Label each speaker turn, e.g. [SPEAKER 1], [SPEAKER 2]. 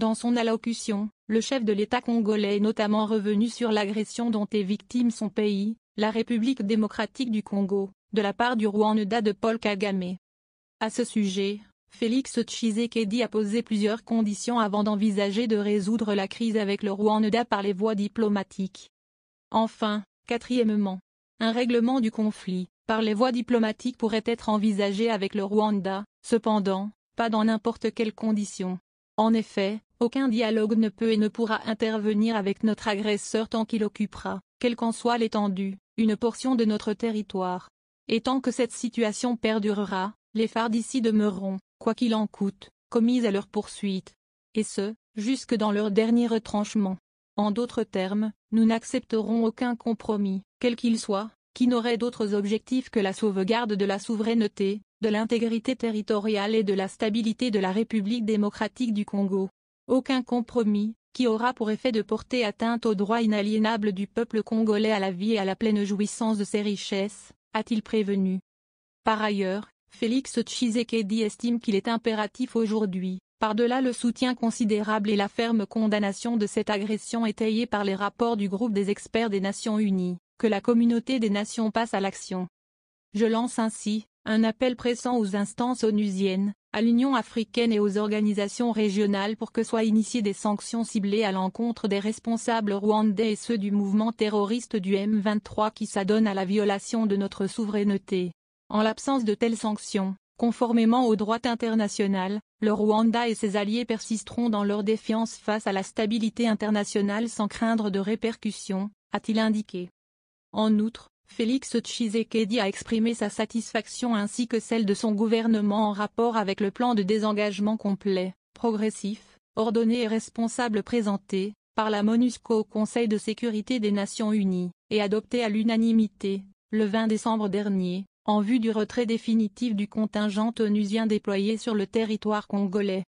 [SPEAKER 1] Dans son allocution, le chef de l'État congolais est notamment revenu sur l'agression dont est victime son pays, la République démocratique du Congo, de la part du Rwanda de Paul Kagame. À ce sujet, Félix Tshisekedi a posé plusieurs conditions avant d'envisager de résoudre la crise avec le Rwanda par les voies diplomatiques. Enfin, quatrièmement, un règlement du conflit, par les voies diplomatiques pourrait être envisagé avec le Rwanda, cependant, pas dans n'importe quelles conditions. En effet, aucun dialogue ne peut et ne pourra intervenir avec notre agresseur tant qu'il occupera, quelle qu'en soit l'étendue, une portion de notre territoire. Et tant que cette situation perdurera, les fardicides demeureront, quoi qu'il en coûte, commis à leur poursuite. Et ce, jusque dans leur dernier retranchement. En d'autres termes, nous n'accepterons aucun compromis, quel qu'il soit, qui n'aurait d'autres objectifs que la sauvegarde de la souveraineté, de l'intégrité territoriale et de la stabilité de la République démocratique du Congo. Aucun compromis, qui aura pour effet de porter atteinte au droit inaliénable du peuple congolais à la vie et à la pleine jouissance de ses richesses, a-t-il prévenu. Par ailleurs, Félix Tshisekedi estime qu'il est impératif aujourd'hui, par-delà le soutien considérable et la ferme condamnation de cette agression étayée par les rapports du groupe des experts des Nations Unies, que la communauté des nations passe à l'action. Je lance ainsi un appel pressant aux instances onusiennes, à l'Union africaine et aux organisations régionales pour que soient initiées des sanctions ciblées à l'encontre des responsables rwandais et ceux du mouvement terroriste du M23 qui s'adonnent à la violation de notre souveraineté. En l'absence de telles sanctions, conformément au droit international, le Rwanda et ses alliés persisteront dans leur défiance face à la stabilité internationale sans craindre de répercussions, a-t-il indiqué. En outre, Félix Tshisekedi a exprimé sa satisfaction ainsi que celle de son gouvernement en rapport avec le plan de désengagement complet, progressif, ordonné et responsable présenté, par la MONUSCO au Conseil de sécurité des Nations Unies, et adopté à l'unanimité, le 20 décembre dernier, en vue du retrait définitif du contingent onusien déployé sur le territoire congolais.